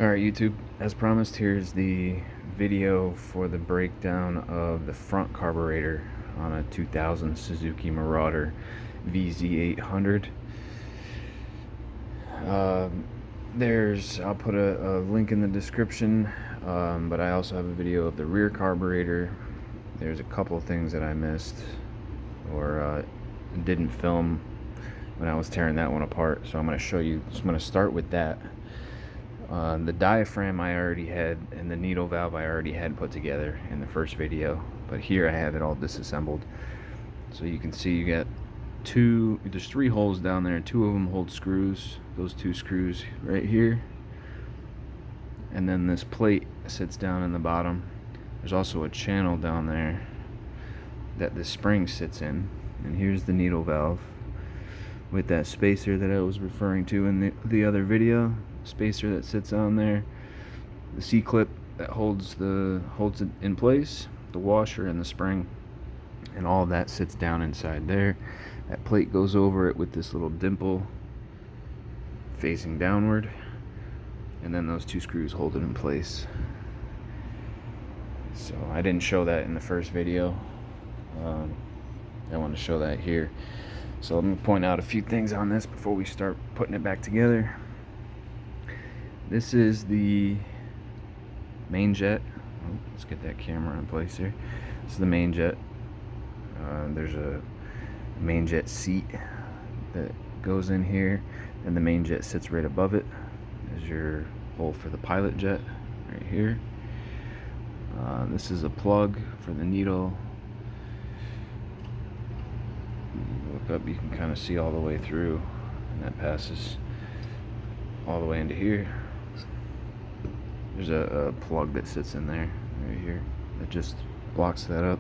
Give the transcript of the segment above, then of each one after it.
Alright YouTube, as promised, here's the video for the breakdown of the front carburetor on a 2000 Suzuki Marauder VZ800. I'll put a link in the description, but I also have a video of the rear carburetor. There's a couple of things that I missed or didn't film when I was tearing that one apart, so I'm going to show you. So I'm going to start with that. The diaphragm I already had, and the needle valve I already had put together in the first video, but here I have it all disassembled. So you can see you got there's 3 holes down there, 2 of them hold screws, those 2 screws right here, and then this plate sits down in the bottom. There's also a channel down there that the spring sits in, and here's the needle valve with that spacer that I was referring to in the other video. Spacer that sits on there, the C-clip that holds it in place, the washer and the spring, and all of that sits down inside there. That plate goes over it with this little dimple facing downward, and then those 2 screws hold it in place. So I didn't show that in the first video. I want to show that here. So let me point out a few things on this before we start putting it back together. This is the main jet. Oh, let's get that camera in place here. This is the main jet. There's a main jet seat that goes in here, and the main jet sits right above it. There's your hole for the pilot jet right here. This is a plug for the needle. Look up, you can kind of see all the way through, and that passes all the way into here. There's a plug that sits in there right here that just blocks that up.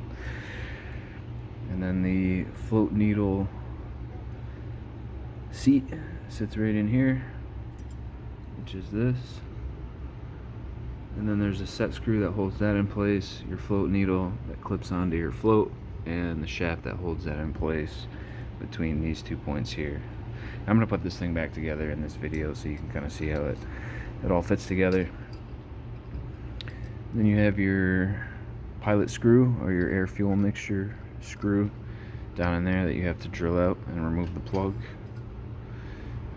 And then the float needle seat sits right in here, which is this. And then there's a set screw that holds that in place, your float needle that clips onto your float, and the shaft that holds that in place between these 2 points here. I'm going to put this thing back together in this video so you can kind of see how it all fits together. Then you have your pilot screw, or your air fuel mixture screw, down in there that you have to drill out and remove the plug.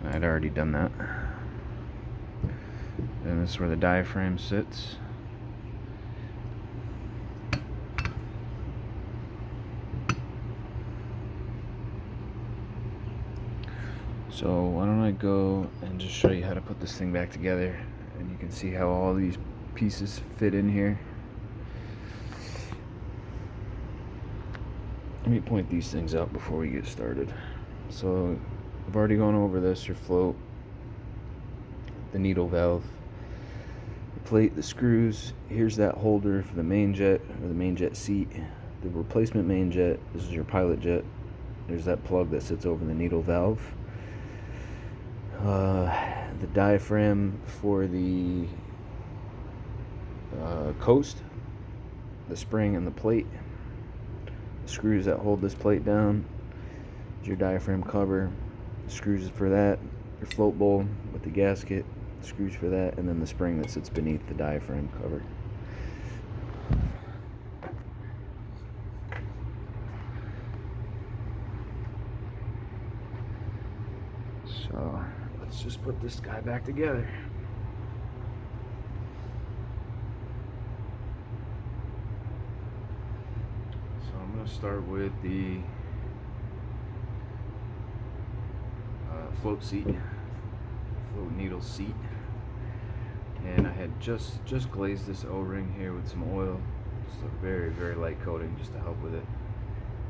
I'd already done that. And this is where the diaphragm sits. So why don't I go and just show you how to put this thing back together, and you can see how all these pieces fit in here. Let me point these things out before we get started. So I've already gone over this: your float, the needle valve, the plate, the screws. Here's that holder for the main jet, or the main jet seat. The replacement main jet, this is your pilot jet. There's that plug that sits over the needle valve. The diaphragm for the coast, the spring, and the plate. The screws that hold this plate down. Your diaphragm cover, the screws for that, your float bowl with the gasket, screws for that, and then the spring that sits beneath the diaphragm cover. So let's just put this guy back together. So I'm going to start with the float seat, float needle seat, and I had just glazed this O-ring here with some oil, just a very, very light coating, just to help with it,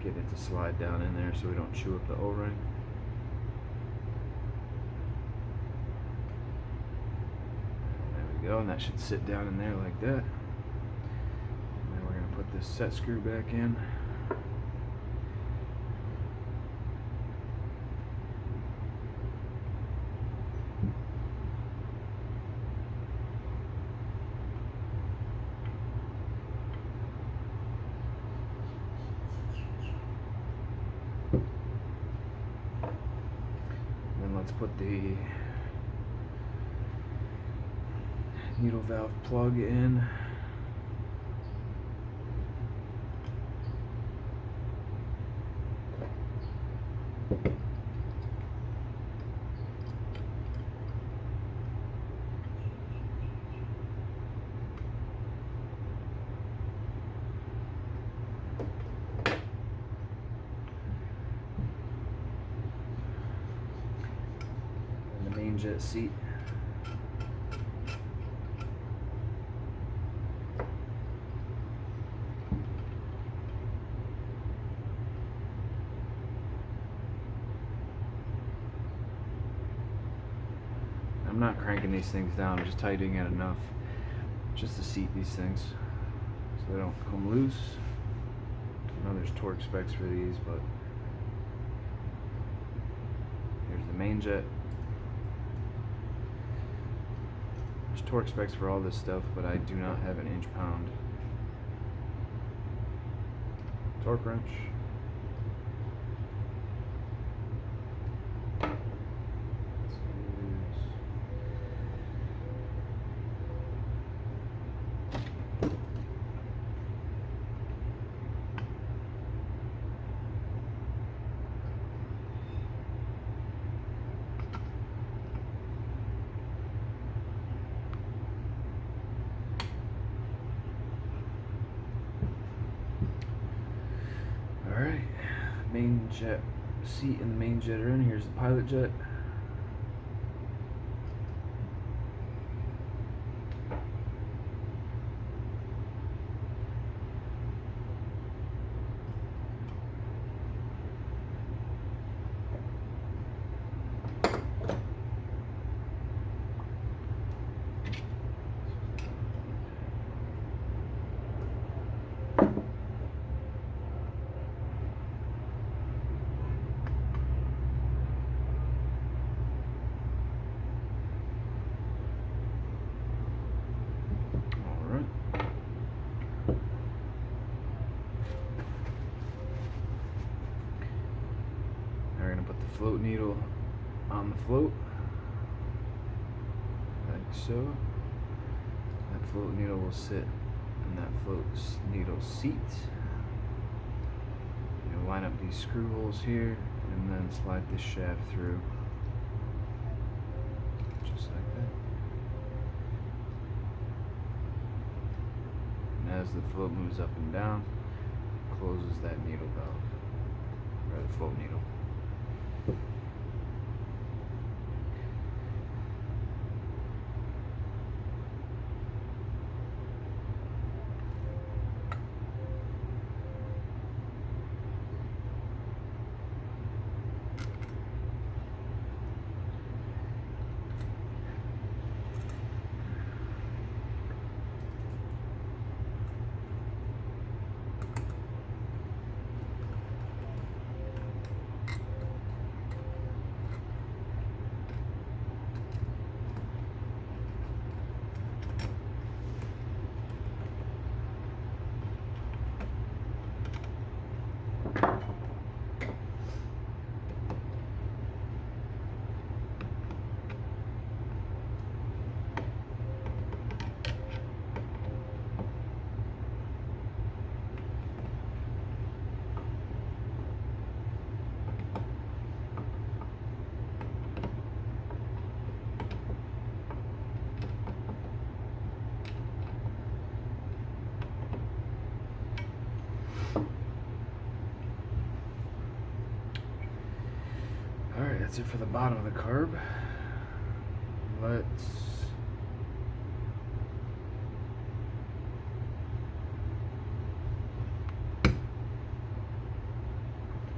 get it to slide down in there so we don't chew up the O-ring. There we go, and that should sit down in there like that. And then we're going to put this set screw back in. Let's put the needle valve plug in. And the main jet seat. I'm not cranking these things down, I'm just tightening it enough just to seat these things so they don't come loose. I know there's torque specs for these, but here's the main jet. There's torque specs for all this stuff, but I do not have an inch-pound torque wrench. Alright, main jet seat and the main jet are in. Here's the pilot jet. We're going to put the float needle on the float, like so. That float needle will sit in that float needle seat. You'll line up these screw holes here and then slide this shaft through, just like that. And as the float moves up and down, closes that needle valve, or the float needle. Alright, that's it for the bottom of the carb. Let's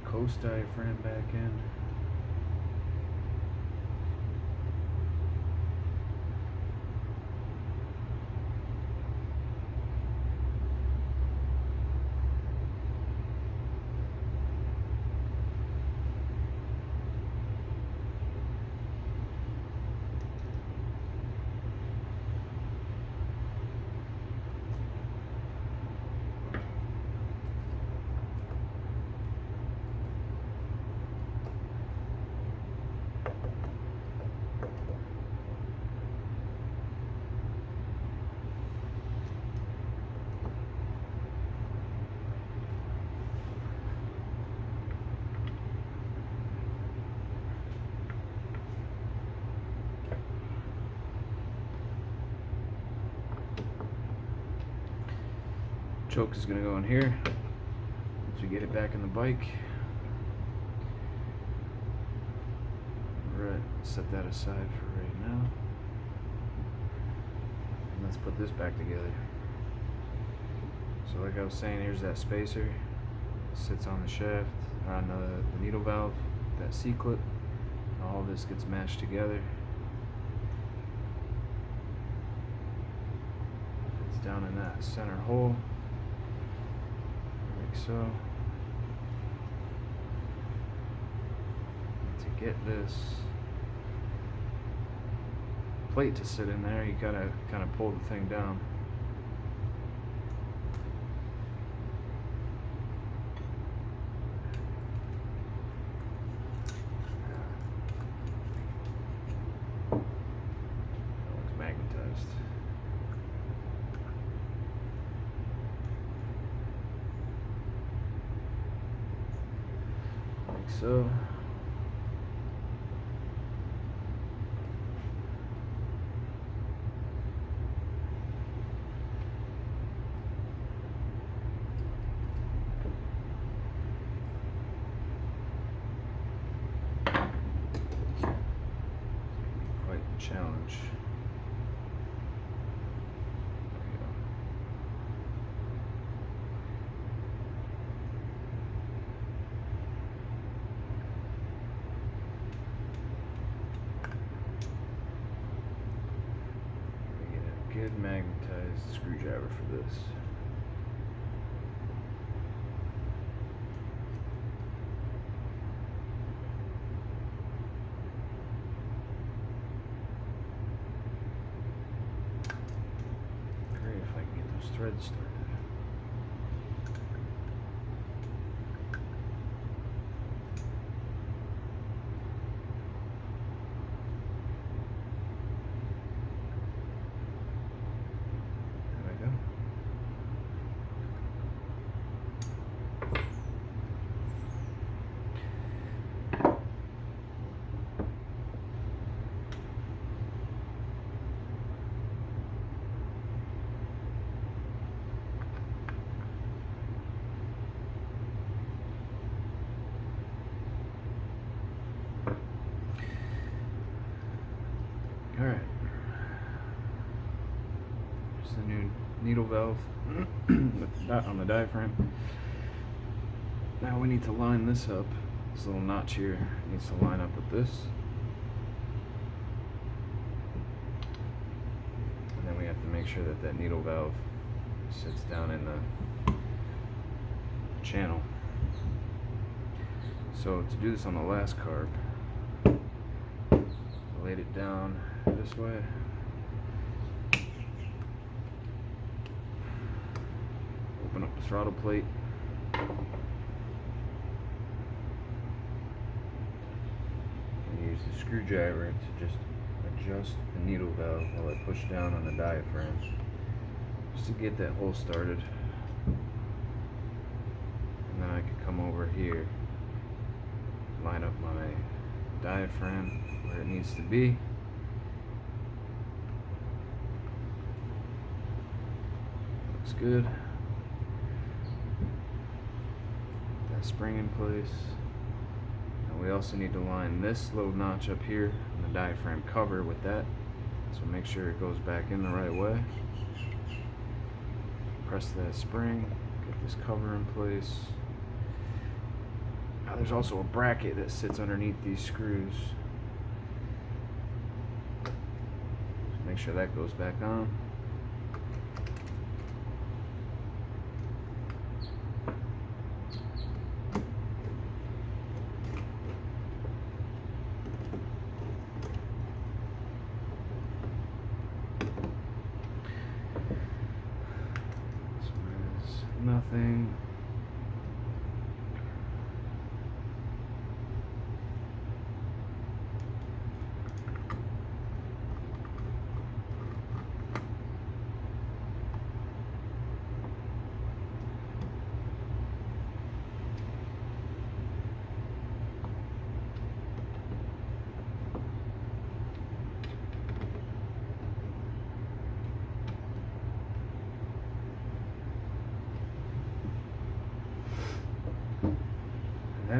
coast diaphragm back in. Choke is going to go in here once we get it back in the bike. Alright, set that aside for right now. And let's put this back together. So like I was saying, here's that spacer. It sits on the shaft, on the needle valve, that C-clip. All this gets matched together. It's down in that center hole, like so. And to get this plate to sit in there, you gotta kind of pull the thing down. Like so. Quite a challenge. Good magnetized screwdriver for this. Great if I can get those threads started. Alright, there's the new needle valve on the diaphragm. Now we need to line this up. This little notch here needs to line up with this. And then we have to make sure that that needle valve sits down in the channel. So to do this on the last carb, I laid it down this way. Open up the throttle plate. And use the screwdriver to just adjust the needle valve while I push down on the diaphragm, just to get that hole started. And then I can come over here, line up my diaphragm where it needs to be. Looks good. Put that spring in place. And we also need to line this little notch up here on the diaphragm cover with that. So make sure it goes back in the right way. Press that spring, get this cover in place. Now there's also a bracket that sits underneath these screws. So make sure that goes back on. Nothing.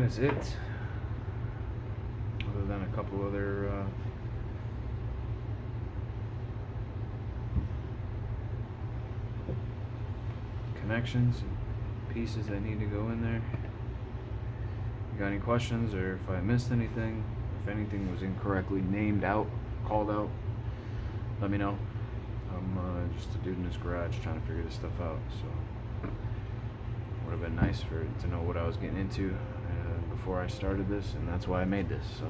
that is it. Other than a couple other connections and pieces that need to go in there. You got any questions, or if I missed anything, if anything was incorrectly named out, called out, let me know. I'm just a dude in this garage trying to figure this stuff out, so would have been nice to know what I was getting into before I started this, and that's why I made this. So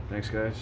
thanks guys.